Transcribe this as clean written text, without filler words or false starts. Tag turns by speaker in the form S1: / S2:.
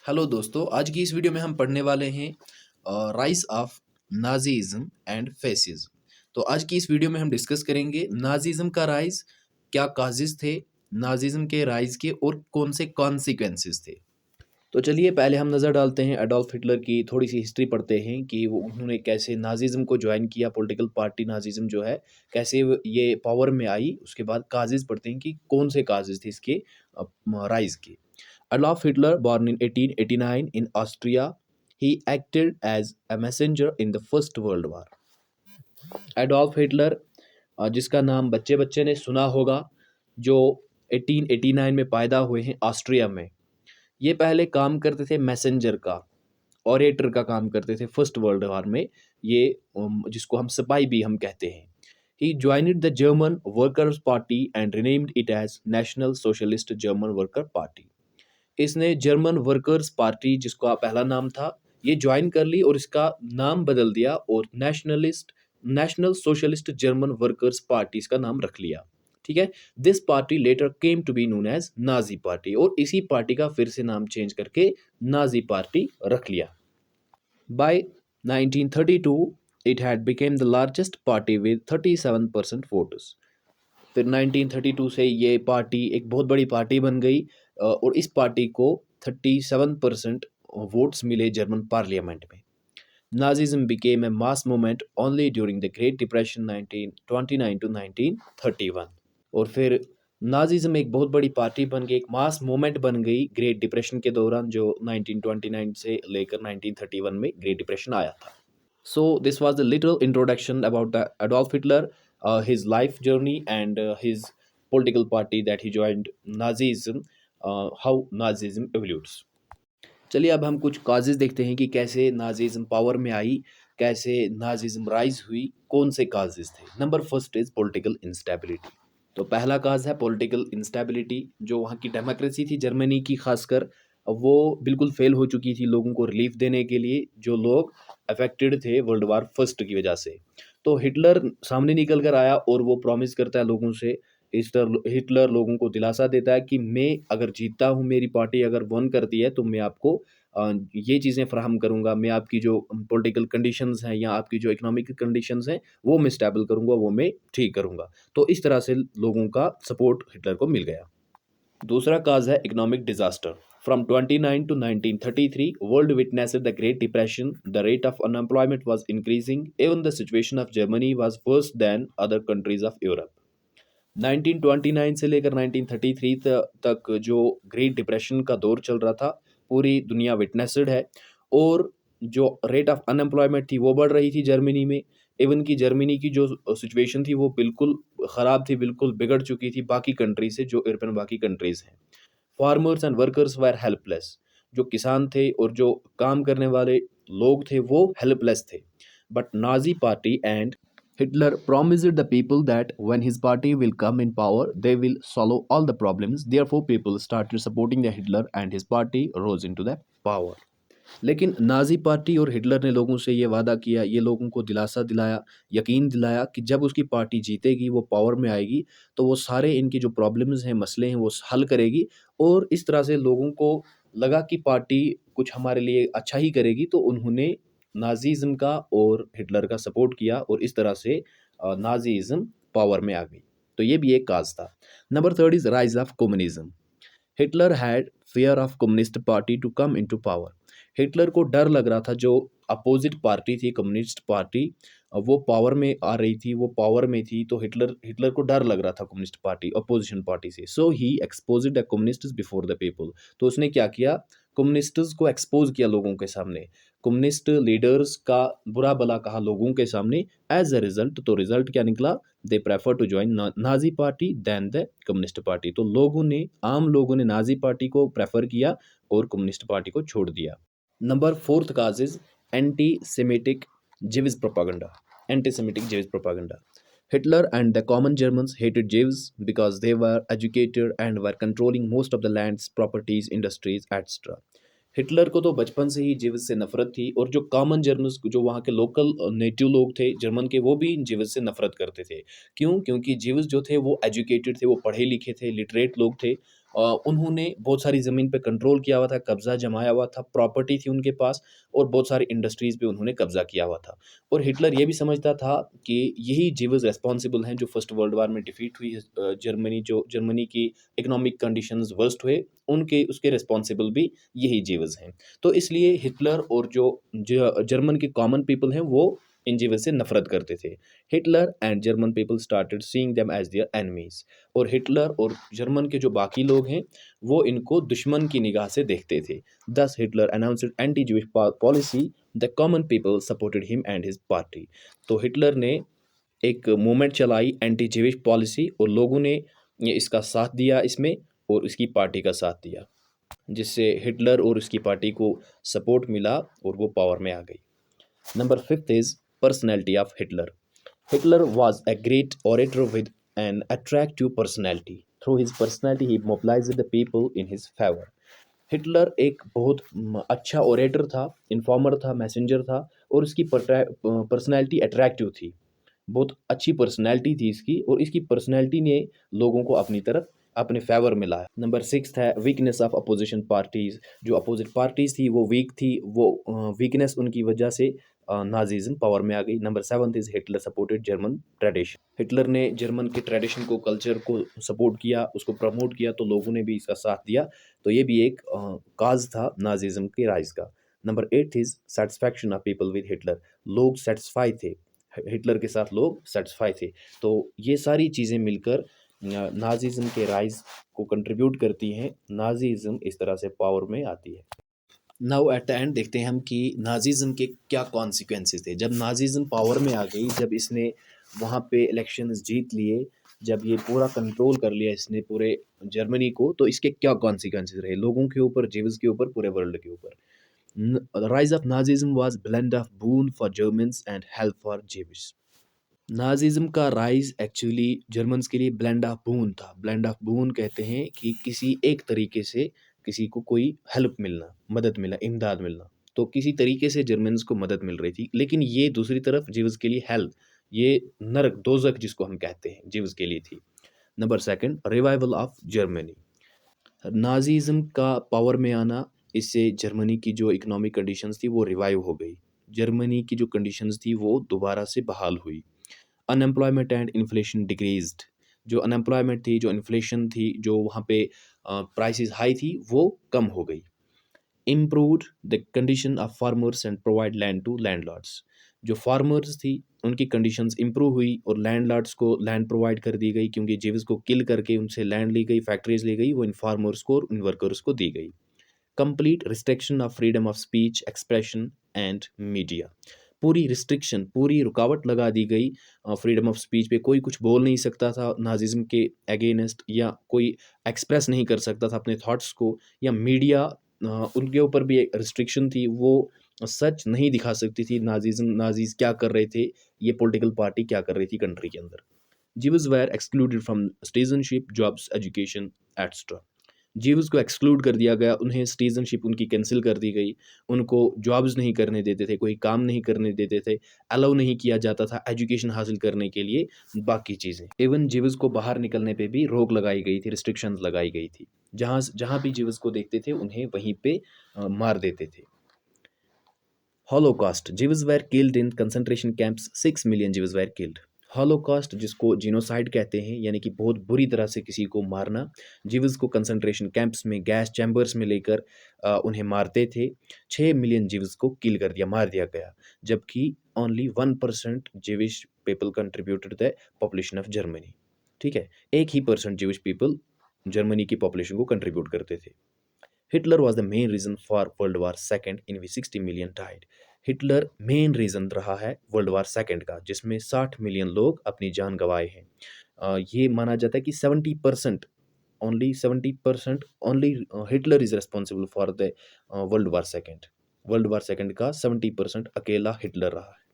S1: Hello दोस्तों, आज की इस वीडियो में हम पढ़ने वाले हैं राइज ऑफ नाजीज़्म एंड फैसिज्म। तो आज की इस वीडियो में हम डिस्कस करेंगे नाजीज़्म का राइज, क्या काजेज़ थे नाजीज़्म के राइज के और कौन से कॉन्सिक्वेंसेस थे। तो चलिए पहले हम नज़र डालते हैं एडोल्फ हिटलर की थोड़ी सी हिस्ट्री पढ़ते हैं कि वो उन्होंने कैसे नाजीज़्म को ज्वाइन किया। पॉलिटिकल पार्टी नाजीज़्म जो है कैसे ये पावर में आई। उसके बाद काजेज़ पढ़ते हैं कि कौन से काजेज़ थे इसके राइज के। Adolf Hitler, born in 1889 in Austria, he acted as a messenger in the First World War. Adolf Hitler, जिसका नाम बच्चे बच्चे ने सुना होगा, जो 1889 में पैदा हुए हैं ऑस्ट्रिया में। ये पहले काम करते थे मैसेंजर का, ऑरेटर का काम करते थे फर्स्ट वर्ल्ड वॉर में। ये जिसको हम सिपाही भी हम कहते हैं। He joined the German workers Party and renamed it as National socialist German Worker Party. इसने जर्मन वर्कर्स पार्टी, जिसका पहला नाम था, ये ज्वाइन कर ली और इसका नाम बदल दिया और national socialist German workers party इसका नाम रख लिया। ठीक है। This party later came to be known as Nazi party, और इसी पार्टी का फिर से नाम चेंज करके नाजी पार्टी रख लिया। By 1932 it had become the largest party with 37% votes. फिर 1932 से ये पार्टी एक बहुत बड़ी पार्टी बन गई, और इस पार्टी को 37% वोट्स मिले जर्मन पार्लियामेंट में। Nazism became a mass movement only during the great depression 1929 to 1931। और फिर नाजिज्म एक बहुत बड़ी पार्टी बन गई, एक मास मूवमेंट बन गई ग्रेट डिप्रेशन के दौरान, जो 1929 से लेकर 1931 में ग्रेट डिप्रेशन आया था। So this was the little introduction about the Adolf Hitler, his life journey, and his political party that he joined Nazism, how Nazism evolutes. चलिए अब हम कुछ काजेज देखते हैं कि कैसे नाजिज्म पावर में आई, कैसे नाजिज्म राइज हुई, कौन से काजेज थे। Number first is political instability. तो पहला काज है पॉलिटिकल इंस्टेबिलिटी। जो वहाँ की डेमोक्रेसी थी जर्मनी की खासकर, वो बिल्कुल फेल हो चुकी थी लोगों को रिलीफ देने के लिए, जो लोग अफेक्टेड थे वर्ल्ड वार फर्स्ट की वजह से। तो हिटलर सामने निकल कर आया और वो प्रॉमिस करता है लोगों से। हिटलर लोगों को दिलासा देता है कि मैं अगर जीतता हूँ, मेरी पार्टी अगर वन करती है, तो मैं आपको ये चीज़ें फ़राहम करूँगा। मैं आपकी जो पॉलिटिकल कंडीशंस हैं या आपकी जो इकोनॉमिक कंडीशंस हैं, वो मैं स्टेबल करूँगा, वो मैं ठीक करूँगा। तो इस तरह से लोगों का सपोर्ट हिटलर को मिल गया। दूसरा काज है economic disaster. From 29 to 1933, world witnessed the Great Depression. The rate of unemployment was increasing. Even the situation of Germany was worse than other countries of Europe. 1929 से लेकर 1933 तक जो ग्रेट डिप्रेशन का दौर चल रहा था, पूरी दुनिया विटनेस्ड है। और जो रेट ऑफ अनएम्प्लॉयमेंट थी वो बढ़ रही थी जर्मनी में। इवन की जर्मनी की जो सिचुएशन थी वो बिल्कुल ख़राब थी, बिल्कुल बिगड़ चुकी थी बाकी कंट्री से, जो यूरोपियन बाकी कंट्रीज़ हैं। Farmers and workers were helpless. जो किसान थे और जो काम करने वाले लोग थे वो हेल्पलेस थे। But Nazi party and Hitler promised the people that when his party will come in power, they will solve all the problems. Therefore, people started supporting the Hitler and his party rose into the power. लेकिन Nazi party और Hitler ने लोगों से ये वादा किया, ये लोगों को दिलासा दिलाया, यकीन दिलाया कि जब उसकी पार्टी जीतेगी, वो पावर में आएगी, तो वो सारे इनकी जो प्रॉब्लम्स हैं, मसले हैं, वो हल करेगी। और इस तरह से लोगों को लगा कि पार्टी कुछ हमारे लिए अच्छा ही करेगी, तो उन्होंने नाजीज़्म का और हिटलर का सपोर्ट किया और इस तरह से नाजीज़्म पावर में आ गई। तो ये भी एक काज था। Number third is rise of communism. Hitler had fear of communist party to come into power. Hitler को डर लग रहा था, जो अपोजिट पार्टी थी कम्युनिस्ट पार्टी, वो पावर में आ रही थी, वो पावर में थी, तो हिटलर हिटलर को डर लग रहा था कम्युनिस्ट पार्टी अपोजिशन पार्टी से। So he exposed the communists before the people. तो उसने क्या किया, कम्युनिस्ट्स को एक्सपोज किया लोगों के सामने, कम्युनिस्ट लीडर्स का बुरा भला कहा लोगों के सामने। एज अ रिजल्ट, तो रिजल्ट क्या निकला, they prefer to join Nazi party than the communist party. तो आम लोगों ने नाजी पार्टी को प्रेफर किया और कम्युनिस्ट पार्टी को छोड़ दिया। Number fourth cause is anti semitic Jewish propaganda. Anti semitic Jewish propaganda. Hitler and the common Germans hated Jews because they were educated and were controlling most of the lands, properties, industries, etc. Hitler को तो बचपन से ही जीवस से नफरत थी, और जो कॉमन जर्मन्स, जो वहाँ के लोकल नेटिव लोग थे जर्मन के, वो भी जीवस से नफरत करते थे। क्यों? क्योंकि जीवस जो थे वो एजुकेटेड थे, वो पढ़े लिखे थे, लिटरेट लोग थे, उन्होंने बहुत सारी ज़मीन पे कंट्रोल किया हुआ था, कब्ज़ा जमाया हुआ था, प्रॉपर्टी थी उनके पास और बहुत सारी इंडस्ट्रीज़ पे उन्होंने कब्ज़ा किया हुआ था। और हिटलर ये भी समझता था कि यही जीव्स रिस्पॉन्सिबल हैं जो फर्स्ट वर्ल्ड वॉर में डिफीट हुई जर्मनी की इकोनॉमिक कंडीशंस वर्स्ट हुए, उनके उसके रिस्पॉन्सिबल भी यही जीव्स हैं। तो इसलिए हिटलर और जो जर्मन के कॉमन पीपल हैं वो इन जीव्स से नफ़रत करते थे। Hitler and German people started seeing them as their enemies. और हिटलर और जर्मन के जो बाकी लोग हैं, वो इनको दुश्मन की निगाह से देखते थे। Thus Hitler announced anti-Jewish policy. The common people supported him and his party. तो हिटलर ने एक मूवमेंट चलाई एंटी जेविश पॉलिसी और लोगों ने इसका साथ दिया इसमें और इसकी पार्टी का साथ दिया, जिससे हिटलर और उसकी पार्टी को सपोर्ट मिला और वो पावर में आ गई। Number fifth is personality of Hitler. Hitler was a great orator with an attractive personality. Through his personality, he mobilized the people in his favor. Hitler एक बहुत अच्छा ओरेटर था, इन्फॉर्मर था, मैसेंजर था और उसकी पर्सनैलिटी अट्रैक्टिव थी। बहुत अच्छी पर्सनैलिटी थी इसकी और इसकी पर्सनैलिटी ने लोगों को अपनी तरफ अपने फेवर में लाया। नंबर 6 है वीकनेस ऑफ अपोजिशन पार्टीज़। जो अपोजिट पार्टीज़ थी वो वीक थी, वो वीकनेस उनकी वजह से नाज़िज़्म पावर में आ गई। Number 7 is Hitler supported German tradition. Hitler ने जर्मन के ट्रेडिशन को, कल्चर को सपोर्ट किया, उसको प्रमोट किया, तो लोगों ने भी इसका साथ दिया। तो ये भी एक काज़ था नाज़िज़्म के राइज़ का। Number 8 is satisfaction of people with Hitler. लोग सैटिस्फाई थे, हिटलर के साथ लोग सैटिस्फाई थे। तो ये सारी चीज़ें मिलकर नाज़िज़्म के राइज़ को कंट्रीब्यूट करती हैं, नाज़िज़्म इस तरह से पावर में आती है। नाउ एट द एंड देखते हैं हम कि नाज़िज़्म के क्या कॉन्सिक्वेंसेस थे। जब नाज़िज़्म पावर में आ गई, जब इसने वहाँ पे इलेक्शंस जीत लिए, जब ये पूरा कंट्रोल कर लिया इसने पूरे जर्मनी को, तो इसके क्या कॉन्सिक्वेंसेस रहे लोगों के ऊपर, जीव्स के ऊपर, पूरे वर्ल्ड के ऊपर। rise of Nazism was blend of boon for Germans and help for Jews. नाज़िज़्म का राइज़ एक्चुअली जर्मन्स के लिए ब्लेंड ऑफ बून था। ब्लेंड ऑफ बून कहते हैं कि किसी एक तरीके से किसी को कोई हेल्प मिलना, मदद मिलना, इमदाद मिलना। तो किसी तरीके से जर्मन्स को मदद मिल रही थी, लेकिन ये दूसरी तरफ जीव्स के लिए हेल्प, ये नरक, दोज़ख जिसको हम कहते हैं, जीव्स के लिए थी। Number 2 revival of Germany. Nazism का पावर में आना, इससे जर्मनी की जो इकोनॉमिक कंडीशंस थी वो रिवाइव हो गई। जर्मनी की जो कंडीशंस थी वो दोबारा से बहाल हुई। Unemployment and inflation decreased. जो अनएम्प्लॉयमेंट थी, जो इन्फ्लेशन थी, जो वहाँ पे प्राइसेस हाई थी, वो कम हो गई। Improved the condition of farmers and provide land to landlords. जो फार्मर्स थी उनकी कंडीशंस इम्प्रूव हुई और लैंडलॉर्ड्स को लैंड प्रोवाइड कर दी गई, क्योंकि जीव्स को किल करके उनसे लैंड ली गई, फैक्ट्रीज ली गई, वो इन फार्मर्स को और इन वर्कर्स को दी गई। Complete restriction of freedom of speech, expression and media. पूरी रिस्ट्रिक्शन, पूरी रुकावट लगा दी गई फ्रीडम ऑफ स्पीच पे। कोई कुछ बोल नहीं सकता था नाज़िज़्म के अगेंस्ट, या कोई एक्सप्रेस नहीं कर सकता था अपने थॉट्स को, या मीडिया उनके ऊपर भी एक रिस्ट्रिक्शन थी, वो सच नहीं दिखा सकती थी नाज़ीज़ क्या कर रहे थे, ये पॉलिटिकल पार्टी क्या कर रही थी कंट्री के अंदर। Jews were excluded from citizenship, jobs, education etcetera. Jews को एक्सक्लूड कर दिया गया, उन्हें सिटीजनशिप उनकी कैंसिल कर दी गई, उनको जॉब्स नहीं करने देते थे, कोई काम नहीं करने देते थे, अलाउ नहीं किया जाता था एजुकेशन हासिल करने के लिए, बाकी चीज़ें। इवन जीव्स को बाहर निकलने पे भी रोक लगाई गई थी, रिस्ट्रिक्शंस लगाई गई थी। जहाँ जहाँ भी जीव्स को देखते थे उन्हें वहीं पे मार देते थे। Holocaust, जीव्स where killed in concentration camps, 6 million जीव्स where killed. Holocaust, जिसको जीनोसाइड कहते हैं, यानी कि बहुत बुरी तरह से किसी को मारना। जीव्स को कंसंट्रेशन कैंप्स में, गैस चैम्बर्स में लेकर उन्हें मारते थे। 6 मिलियन जीव्स को किल कर दिया, मार दिया गया, जबकि only 1% जीविश people contributed the population of Germany. ठीक है, 1% जीविश पीपल जर्मनी की पॉपुलेशन को कंट्रीब्यूट करते थे। Hitler was the main reason for world war second in which 60 million died. Hitler main reason रहा है वर्ल्ड वार सेकेंड का, जिसमें 60 मिलियन लोग अपनी जान गंवाए हैं। ये माना जाता है कि 70%, only 70% only Hitler is responsible for the world war second. World war second का 70% अकेला हिटलर रहा है।